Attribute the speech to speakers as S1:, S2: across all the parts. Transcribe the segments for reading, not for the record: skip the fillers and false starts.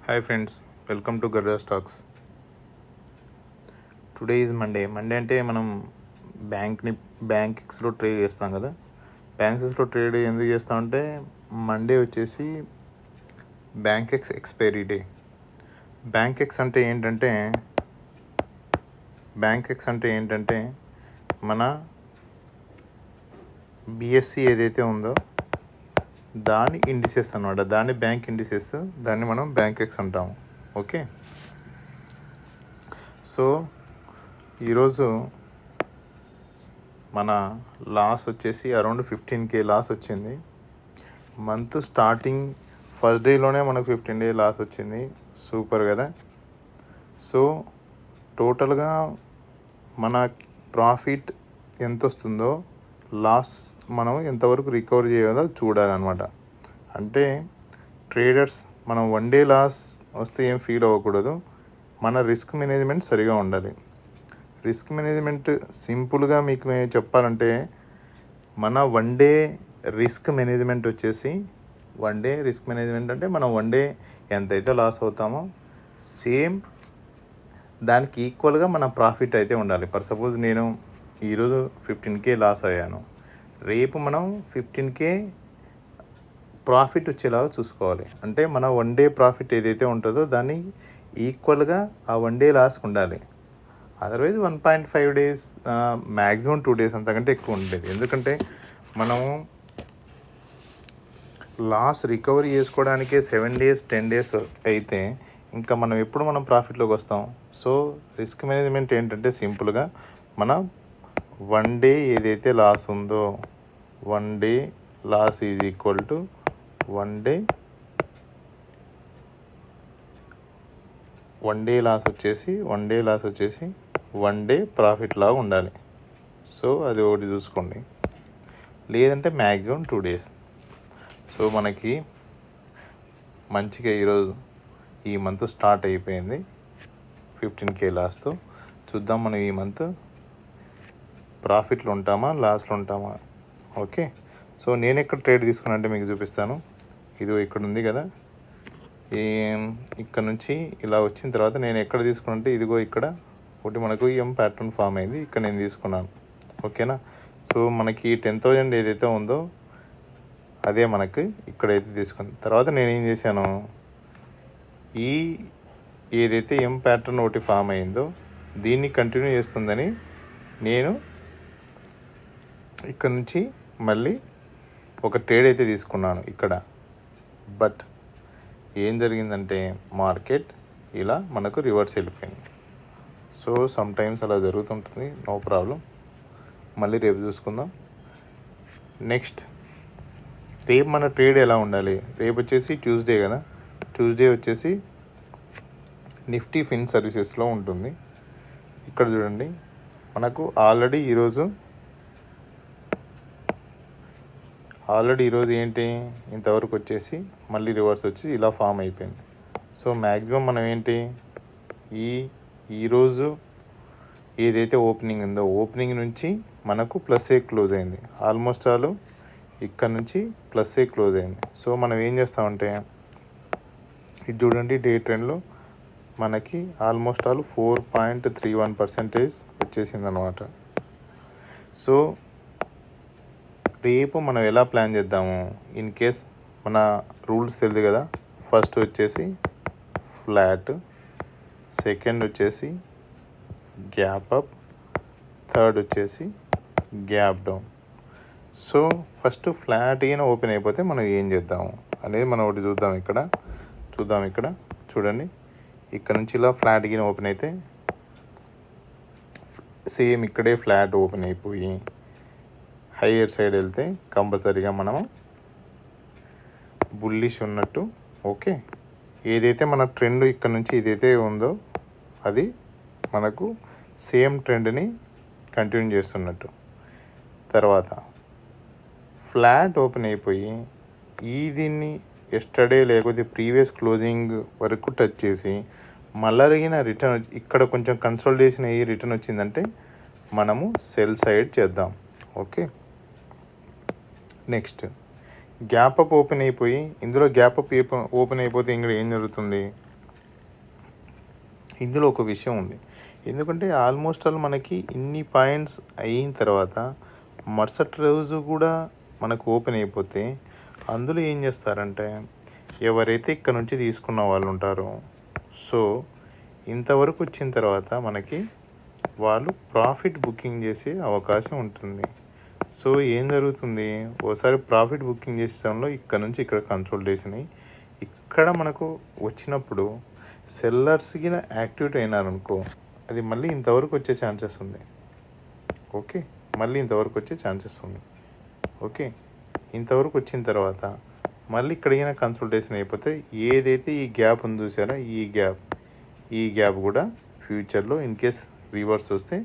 S1: Hi friends, welcome to Garra stocks. Today is Monday అంటే మనం బ్యాంక్స్లో trade చేస్తాం కదా. బ్యాంక్స్లో ట్రేడ్ ఎందుకు చేస్తామంటే మండే వచ్చేసి బ్యాంకెక్స్ ఎక్స్పైరీ డే. బ్యాంకెక్స్ అంటే ఏంటంటే మన బిఎస్సి ఏదైతే ఉందో దాని ఇండిసెస్ అన్నమాట, దాని బ్యాంక్ ఇండిసెస్, దాన్ని మనం బ్యాంకెక్స్ అంటాము. ఓకే, సో ఈరోజు మన లాస్ వచ్చేసి అరౌండ్ 15K లాస్ వచ్చింది. మంత్ స్టార్టింగ్ ఫస్ట్ డేలోనే మనకు 15 లాస్ వచ్చింది. సూపర్ కదా. సో టోటల్గా మన ప్రాఫిట్ ఎంత వస్తుందో లాస్ మనం ఎంతవరకు రికవర్ చేయాలో చూడాలన్నమాట. అంటే ట్రేడర్స్ మనం 1 డే లాస్ వస్తే ఏం ఫీల్ అవ్వకూడదు. మన రిస్క్ మేనేజ్మెంట్ సరిగా ఉండాలి. రిస్క్ మేనేజ్మెంట్ సింపుల్గా మీకు చెప్పాలంటే మన 1 డే రిస్క్ మేనేజ్మెంట్ వచ్చేసి 1 డే రిస్క్ మేనేజ్మెంట్ అంటే మనం 1 డే ఎంతైతే లాస్ అవుతామో సేమ్ దానికి ఈక్వల్గా మన ప్రాఫిట్ అయితే ఉండాలి. ఫర్ సపోజ్ నేను ఈరోజు 15K లాస్ అయ్యాను, రేపు మనం 15K ప్రాఫిట్ వచ్చేలాగా చూసుకోవాలి. అంటే మన 1 డే ప్రాఫిట్ ఏదైతే ఉంటుందో దాన్ని ఈక్వల్గా ఆ 1 డే లాస్కి ఉండాలి. అదర్వైజ్ 1.5 days మ్యాక్సిమం 2 days అంతకంటే ఎక్కువ ఉండేది. ఎందుకంటే మనము లాస్ రికవరీ చేసుకోవడానికే 7 days 10 days అయితే ఇంకా మనం ప్రాఫిట్లోకి వస్తాం. సో రిస్క్ మేనేజ్మెంట్ ఏంటంటే సింపుల్గా మన 1 డే ఏదైతే లాస్ ఉందో 1 day loss is equal to 1 day loss వచ్చేసి 1 డే ప్రాఫిట్ లాగా ఉండాలి. సో అది ఒకటి చూసుకోండి, లేదంటే మ్యాక్సిమం 2 days. సో మనకి మంచిగా ఈరోజు ఈ మంత్ స్టార్ట్ అయిపోయింది 15K లాస్తో. చూద్దాం మనం ఈ మంత్ ప్రాఫిట్లు ఉంటామా లాస్లో ఉంటామా. ఓకే, సో నేను ఎక్కడ ట్రేడ్ తీసుకున్నా అంటే మీకు చూపిస్తాను. ఇది ఇక్కడ ఉంది కదా, ఇక్కడ నుంచి ఇలా వచ్చిన తర్వాత నేను ఎక్కడ తీసుకున్నానంటే ఇదిగో ఇక్కడ ఒకటి మనకు ఎం ప్యాటర్న్ ఫామ్ అయింది, ఇక్కడ నేను తీసుకున్నాను. ఓకేనా. సో మనకి 10,000 ఏదైతే ఉందో అదే మనకి ఇక్కడైతే తీసుకుంది. తర్వాత నేను ఏం చేశాను, ఈ ఏదైతే ఎం ప్యాటర్న్ ఒకటి ఫామ్ అయిందో దీన్ని కంటిన్యూ చేస్తుందని నేను ఇక్కడ నుంచి మళ్ళీ ఒక ట్రేడ్ అయితే తీసుకున్నాను ఇక్కడ. బట్ ఏం జరిగిందంటే మార్కెట్ ఇలా మనకు రివర్స్ వెళ్ళిపోయింది. సో సమ్ టైమ్స్ అలా జరుగుతుంటుంది, నో ప్రాబ్లం. మళ్ళీ రేపు చూసుకుందాం. నెక్స్ట్ రేపు మన ట్రేడ్ ఎలా ఉండాలి. రేపు వచ్చేసి ట్యూస్డే కదా, ట్యూస్డే వచ్చేసి నిఫ్టీ ఫిన్ సర్వీసెస్లో ఉంటుంది. ఇక్కడ చూడండి, మనకు ఆల్రెడీ ఈరోజు ఏంటి ఇంతవరకు వచ్చేసి మళ్ళీ రివర్స్ వచ్చి ఇలా ఫామ్ అయిపోయింది. సో మ్యాక్సిమం మనం ఏంటి ఈరోజు ఏదైతే ఓపెనింగ్ ఉందో ఓపెనింగ్ నుంచి మనకు +A క్లోజ్ అయింది. ఆల్మోస్ట్ ఆల్ ఇక్కడ నుంచి +A క్లోజ్ అయింది. సో మనం ఏం చేస్తామంటే ఇది చూడండి, డే ట్రెండ్లో మనకి ఆల్మోస్ట్ ఆల్ 4.31% వచ్చేసింది అనమాట. సో రేపు మనం ఎలా ప్లాన్ చేద్దాము, ఇన్ కేస్ మన రూల్స్ తెలియదు కదా. ఫస్ట్ వచ్చేసి ఫ్లాట్, సెకండ్ వచ్చేసి గ్యాప్ అప్, థర్డ్ వచ్చేసి gap down. So first flat అయినా ఓపెన్ అయిపోతే మనం ఏం చేద్దాము అనేది మనం ఒకటి చూద్దాం. ఇక్కడ చూడండి, ఇక్కడ నుంచి ఇలా ఫ్లాట్ గిన ఓపెన్ అయితే సేమ్ ఇక్కడే ఫ్లాట్ ఓపెన్ అయిపోయి హైయర్ సైడ్ వెళ్తే కంపల్సరీగా మనము బుల్లిష్ ఉన్నట్టు. ఓకే, ఏదైతే మన ట్రెండ్ ఇక్కడ నుంచి ఏదైతే ఉందో అది మనకు సేమ్ ట్రెండ్ని కంటిన్యూ చేస్తున్నట్టు. తర్వాత ఫ్లాట్ ఓపెన్ అయిపోయి దీన్ని ఎస్టర్డే లేకపోతే ప్రీవియస్ క్లోజింగ్ వరకు టచ్ చేసి మళ్ళీ రిటర్న్ ఇక్కడ కొంచెం కన్సల్టేషన్ అయ్యి రిటర్న్ వచ్చిందంటే మనము సెల్ సైడ్ చేద్దాం. Okay, next gap up open అయిపోయి ఇందులో గ్యాప్ అప్ ఓపెన్ అయిపోతే ఇంకా ఏం జరుగుతుంది, ఇందులో ఒక విషయం ఉంది. ఎందుకంటే ఆల్మోస్ట్ ఆల్ మనకి ఇన్ని పాయింట్స్ అయిన తర్వాత మరుసటి రోజు కూడా మనకు ఓపెన్ అయిపోతే అందులో ఏం చేస్తారంటే ఎవరైతే ఇక్కడ నుంచి తీసుకున్న వాళ్ళు ఉంటారో సో ఇంతవరకు వచ్చిన తర్వాత మనకి వాళ్ళు ప్రాఫిట్ బుకింగ్ చేసే అవకాశం ఉంటుంది. సో ఏం జరుగుతుంది, ఓసారి ప్రాఫిట్ బుకింగ్ చేసేటంలో ఇక్కడ నుంచి ఇక్కడ కన్సల్టేషన్ అయ్యి ఇక్కడ మనకు వచ్చినప్పుడు సెల్లర్స్కి యాక్టివేట్ అయినారనుకో అది మళ్ళీ ఇంతవరకు వచ్చే ఛాన్సెస్ ఉంది. ఓకే, మళ్ళీ ఇంతవరకు వచ్చే ఛాన్సెస్ ఉంది. ఓకే, ఇంతవరకు వచ్చిన తర్వాత మళ్ళీ ఇక్కడికైనా కన్సల్టేషన్ అయిపోతే ఏదైతే ఈ గ్యాప్ ఉంది చూసారా, ఈ గ్యాప్ కూడా ఫ్యూచర్లో ఇన్ కేస్ రివర్స్ వస్తే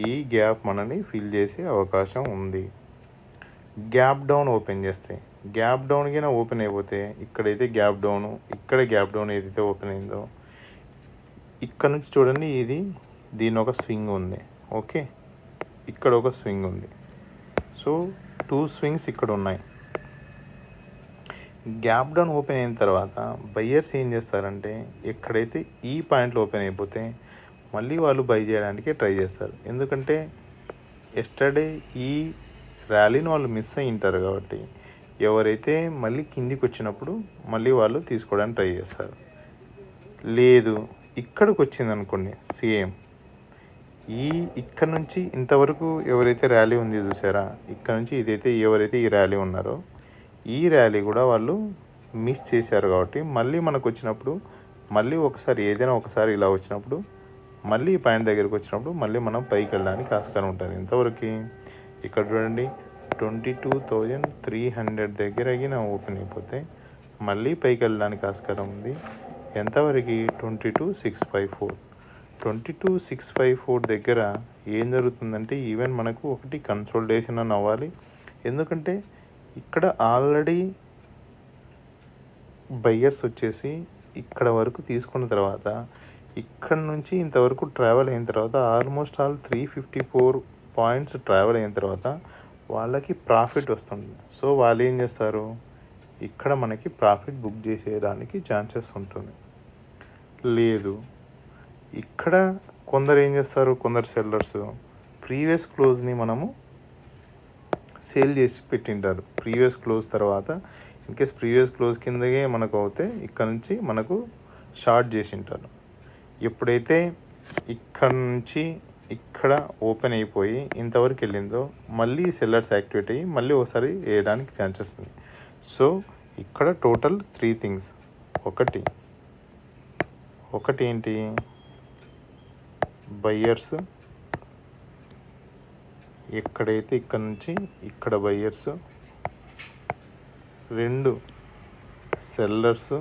S1: ఈ గ్యాప్ మనని ఫిల్ చేసే అవకాశం ఉంది. గ్యాప్ డౌన్ ఓపెన్ చేస్తే గ్యాప్ డౌన్ కింద ఓపెన్ అయిపోతే ఇక్కడైతే గ్యాప్ డౌన్, ఇక్కడ గ్యాప్ డౌన్ ఏదైతే ఓపెన్ అయిందో ఇక్కడ నుంచి చూడండి ఇది దీని ఒక స్వింగ్ ఉంది. ఓకే, ఇక్కడ ఒక స్వింగ్ ఉంది. సో 2 స్వింగ్స్ ఇక్కడ ఉన్నాయి. గ్యాప్ డౌన్ ఓపెన్ అయిన తర్వాత బయ్యర్స్ ఏం చేస్తారంటే ఎక్కడైతే ఈ పాయింట్లో ఓపెన్ అయిపోతే మళ్ళీ వాళ్ళు బై చేయడానికి ట్రై చేస్తారు. ఎందుకంటే ఎస్టర్డే ఈ ర్యాలీని వాళ్ళు మిస్ అయి ఉంటారు కాబట్టి ఎవరైతే మళ్ళీ కిందికి వచ్చినప్పుడు మళ్ళీ వాళ్ళు తీసుకోవడానికి ట్రై చేస్తారు. లేదు ఇక్కడికి వచ్చింది అనుకోండి సేమ్ ఇక్కడ నుంచి ఇంతవరకు ఎవరైతే ర్యాలీ ఉంది చూసారా, ఇక్కడ నుంచి ఇదైతే ఎవరైతే ఈ ర్యాలీ ఉన్నారో ఈ ర్యాలీ కూడా వాళ్ళు మిస్ చేశారు కాబట్టి మళ్ళీ మనకు వచ్చినప్పుడు మళ్ళీ ఒకసారి ఏదైనా ఒకసారి ఇలా వచ్చినప్పుడు మళ్ళీ ఈ పాయింట్ దగ్గరికి వచ్చినప్పుడు మళ్ళీ మనం పైకి వెళ్ళడానికి ఆస్కారం ఉంటుంది. ఎంతవరకు ఇక్కడ చూడండి 22,300 దగ్గర అయినా ఓపెన్ అయిపోతే మళ్ళీ పైకి వెళ్ళడానికి ఆస్కారం ఉంది. ఎంతవరకు 22,654. 22,654 దగ్గర ఏం జరుగుతుందంటే ఈవెన్ మనకు ఒకటి కన్సల్టేషన్ అని అవ్వాలి. ఎందుకంటే ఇక్కడ ఆల్రెడీ బయ్యర్స్ వచ్చేసి ఇక్కడ వరకు తీసుకున్న తర్వాత ఇక్కడ నుంచి ఇంతవరకు ట్రావెల్ అయిన తర్వాత ఆల్మోస్ట్ ఆల్ 354 పాయింట్స్ ట్రావెల్ అయిన తర్వాత వాళ్ళకి ప్రాఫిట్ వస్తుంది. సో వాళ్ళు ఏం చేస్తారు, ఇక్కడ మనకి ప్రాఫిట్ బుక్ చేసేదానికి ఛాన్సెస్ ఉంటుంది. లేదు ఇక్కడ కొందరు ఏం చేస్తారు, కొందరు సెల్లర్స్ ప్రీవియస్ క్లోజ్ని మనము సేల్ చేసి పెట్టింటారు. ప్రీవియస్ క్లోజ్ తర్వాత ఇన్కేస్ ప్రీవియస్ క్లోజ్ కిందగే మనకు అవుతే ఇక్కడ నుంచి మనకు షార్ట్ చేసి ఉంటారు. ఎప్పుడైతే ఇక్కడ నుంచి ఇక్కడ ఓపెన్ అయిపోయి ఇంతవరకు వెళ్ళిందో మళ్ళీ సెల్లర్స్ యాక్టివేట్ అయ్యి మళ్ళీ ఒకసారి వేయడానికి ఛాన్సెస్ ఉంది. సో ఇక్కడ టోటల్ 3 థింగ్స్. ఒకటి ఏంటి, బయ్యర్స్ ఎక్కడైతే ఇక్కడ నుంచి ఇక్కడ బయ్యర్స్, 2 సెల్లర్స్,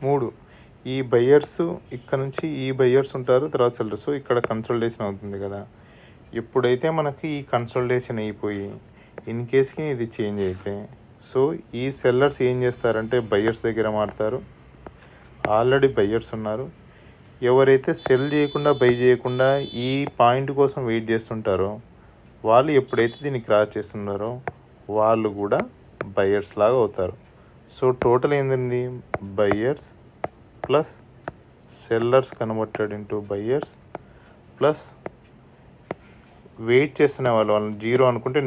S1: 3 ఈ బయ్యర్స్ ఇక్కడ నుంచి ఈ బయ్యర్స్ ఉంటారు, తర్వాత సెల్లర్స్. ఇక్కడ కన్సల్టేషన్ అవుతుంది కదా. ఎప్పుడైతే మనకి ఈ కన్సల్టేషన్ అయిపోయి ఇన్ కేస్కి ఇది చేంజ్ అయితే సో ఈ సెల్లర్స్ ఏం చేస్తారంటే బయ్యర్స్ దగ్గర మారుతారు. ఆల్రెడీ బయ్యర్స్ ఉన్నారు. ఎవరైతే సెల్ చేయకుండా బై చేయకుండా ఈ పాయింట్ కోసం వెయిట్ చేస్తుంటారో వాళ్ళు ఎప్పుడైతే దీన్ని క్రాస్ చేస్తున్నారో వాళ్ళు కూడా బయ్యర్స్ లాగా అవుతారు. సో టోటల్ ఏంటండి, buyers plus sellers converted into buyers plus wait చేస్తున్న వాళ్ళని 0 అనుకుంటే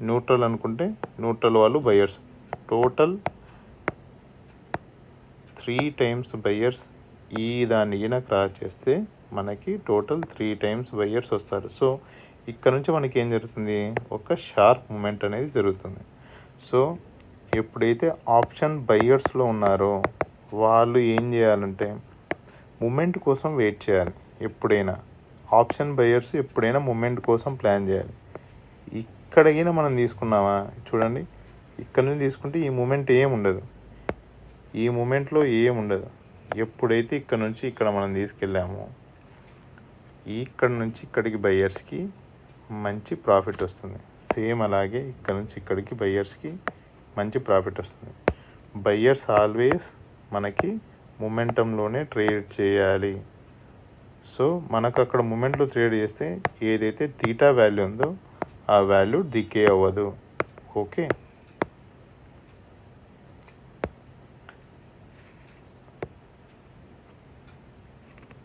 S1: న్యూట్రల్ వాళ్ళు బయ్యర్స్. Total 3 times buyers. ఈ దాన్ని క్రాస్ చేస్తే మనకి టోటల్ 3 టైమ్స్ బయ్యర్స్ వస్తారు. సో ఇక్కడ నుంచి మనకి ఏం జరుగుతుంది, ఒక షార్ప్ మూమెంట్ అనేది జరుగుతుంది. సో ఎప్పుడైతే ఆప్షన్ బయ్యర్స్లో ఉన్నారో వాళ్ళు ఏం చేయాలంటే మూమెంట్ కోసం వెయిట్ చేయాలి. ఎప్పుడైనా ఆప్షన్ బయ్యర్స్ ఎప్పుడైనా మూమెంట్ కోసం ప్లాన్ చేయాలి. ఇక్కడైనా మనం తీసుకున్నామా చూడండి, ఇక్కడ నుంచి తీసుకుంటే ఈ మూమెంట్ ఏముండదు, ఈ మూమెంట్లో ఏముండదు. ఎప్పుడైతే ఇక్కడ నుంచి ఇక్కడ మనం తీసుకెళ్ళామో ఇక్కడ నుంచి ఇక్కడికి బయ్యర్స్కి మంచి ప్రాఫిట్ వస్తుంది. సేమ్ అలాగే ఇక్కడ నుంచి ఇక్కడికి బయ్యర్స్కి మంచి ప్రాఫిట్ వస్తుంది. బయ్యర్స్ ఆల్వేస్ మనకి మొమెంటంలోనే ట్రేడ్ చేయాలి. సో మనకు అక్కడ మూమెంట్లో ట్రేడ్ చేస్తే ఏదైతే తీటా వాల్యూ ఉందో ఆ వాల్యూ డికే అవ్వదు. ఓకే.